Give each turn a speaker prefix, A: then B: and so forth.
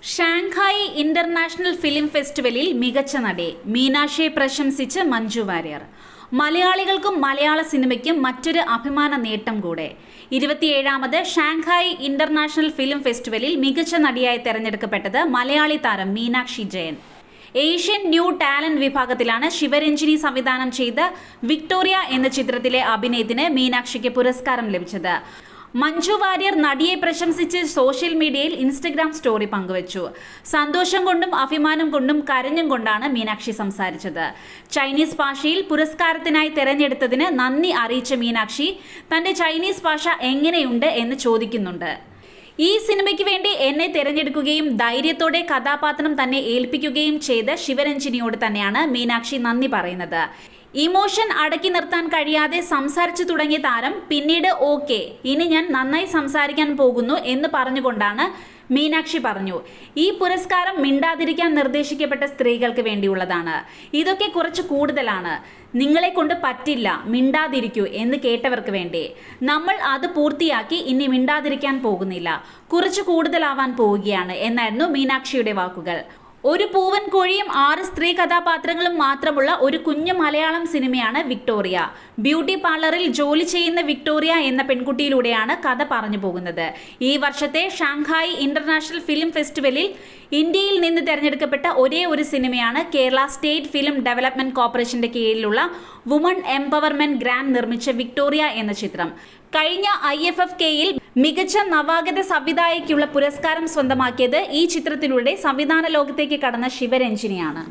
A: Shanghai international film ഫെസ്റ്റിവലിൽ മികച്ച നടി മീനാക്ഷിയെ പ്രശംസിച്ച് മഞ്ജു വാര്യർ. മലയാളികൾക്കും മലയാള സിനിമയ്ക്കും മറ്റൊരു അഭിമാന നേട്ടം കൂടെ. 27ാമത് ഷാങ്ഹായ് ഇന്റർനാഷണൽ ഫിലിം ഫെസ്റ്റിവലിൽ മികച്ച നടിയായി തെരഞ്ഞെടുക്കപ്പെട്ടത് മലയാളി താരം Meenakshi Jayan. Asian new talent വിഭാഗത്തിലാണ് ശിവരഞ്ജിനി സംവിധാനം ചെയ്ത വിക്ടോറിയ എന്ന ചിത്രത്തിലെ അഭിനയത്തിന് മീനാക്ഷിക്ക് പുരസ്കാരം ലഭിച്ചത്. മഞ്ജു വാര്യർ നടിയെ പ്രശംസിച്ച് സോഷ്യൽ മീഡിയയിൽ ഇൻസ്റ്റഗ്രാം സ്റ്റോറി പങ്കുവച്ചു. സന്തോഷം കൊണ്ടും അഭിമാനം കൊണ്ടും കരഞ്ഞും കൊണ്ടാണ് മീനാക്ഷി സംസാരിച്ചത്. ചൈനീസ് ഭാഷയിൽ പുരസ്കാരത്തിനായി തെരഞ്ഞെടുത്തതിന് നന്ദി അറിയിച്ച മീനാക്ഷി തന്റെ ചൈനീസ് ഭാഷ എങ്ങനെയുണ്ട് എന്ന് ചോദിക്കുന്നുണ്ട്. ഈ സിനിമയ്ക്ക് വേണ്ടി എന്നെ തിരഞ്ഞെടുക്കുകയും ധൈര്യത്തോടെ കഥാപാത്രം തന്നെ ഏൽപ്പിക്കുകയും ചെയ്ത ശിവരഞ്ജിനിയോട് തന്നെയാണ് മീനാക്ഷി നന്ദി പറയുന്നത്. ഇമോഷൻ അടക്കി നിർത്താൻ കഴിയാതെ സംസാരിച്ചു തുടങ്ങിയ താരം പിന്നീട് ഓക്കെ, ഇനി ഞാൻ നന്നായി സംസാരിക്കാൻ പോകുന്നു എന്ന് പറഞ്ഞുകൊണ്ടാണ് മീനാക്ഷി പറഞ്ഞു. ഈ പുരസ്കാരം മിണ്ടാതിരിക്കാൻ നിർദ്ദേശിക്കപ്പെട്ട സ്ത്രീകൾക്ക് വേണ്ടിയുള്ളതാണ്. ഇതൊക്കെ കുറച്ച് കൂടുതലാണ്. നിങ്ങളെ കൊണ്ട് പറ്റില്ല, മിണ്ടാതിരിക്കൂ എന്ന് കേട്ടവർക്ക് വേണ്ടി. നമ്മൾ അത് പൂർത്തിയാക്കി ഇനി മിണ്ടാതിരിക്കാൻ പോകുന്നില്ല, കുറച്ച് കൂടുതലാവാൻ പോവുകയാണ് എന്നായിരുന്നു മീനാക്ഷിയുടെ വാക്കുകൾ. ഒരു പൂവൻ കോഴിയും 6 സ്ത്രീ കഥാപാത്രങ്ങളും മാത്രമുള്ള ഒരു കുഞ്ഞു മലയാളം സിനിമയാണ് വിക്ടോറിയ. ബ്യൂട്ടി പാർലറിൽ ജോലി ചെയ്യുന്ന വിക്ടോറിയ എന്ന പെൺകുട്ടിയിലൂടെയാണ് കഥ പറഞ്ഞു പോകുന്നത്. ഈ വർഷത്തെ ഷാങ്ഹായ് ഇന്റർനാഷണൽ ഫിലിം ഫെസ്റ്റിവലിൽ ഇന്ത്യയിൽ നിന്ന് തിരഞ്ഞെടുക്കപ്പെട്ട ഒരേ ഒരു സിനിമയാണ് കേരള സ്റ്റേറ്റ് ഫിലിം ഡെവലപ്മെന്റ് കോർപ്പറേഷന്റെ കീഴിലുള്ള വുമൺ എംപവർമെന്റ് ഗ്രാൻഡ് നിർമ്മിച്ച വിക്ടോറിയ എന്ന ചിത്രം. കഴിഞ്ഞ IFFKയിൽ മികച്ച നവാഗത സംവിധായകയ്ക്കുള്ള പുരസ്കാരം സ്വന്തമാക്കിയത് ഈ ചിത്രത്തിലൂടെ സംവിധാന ലോകത്തേക്ക് കടന്ന ശിവരഞ്ജിനിയാണ്.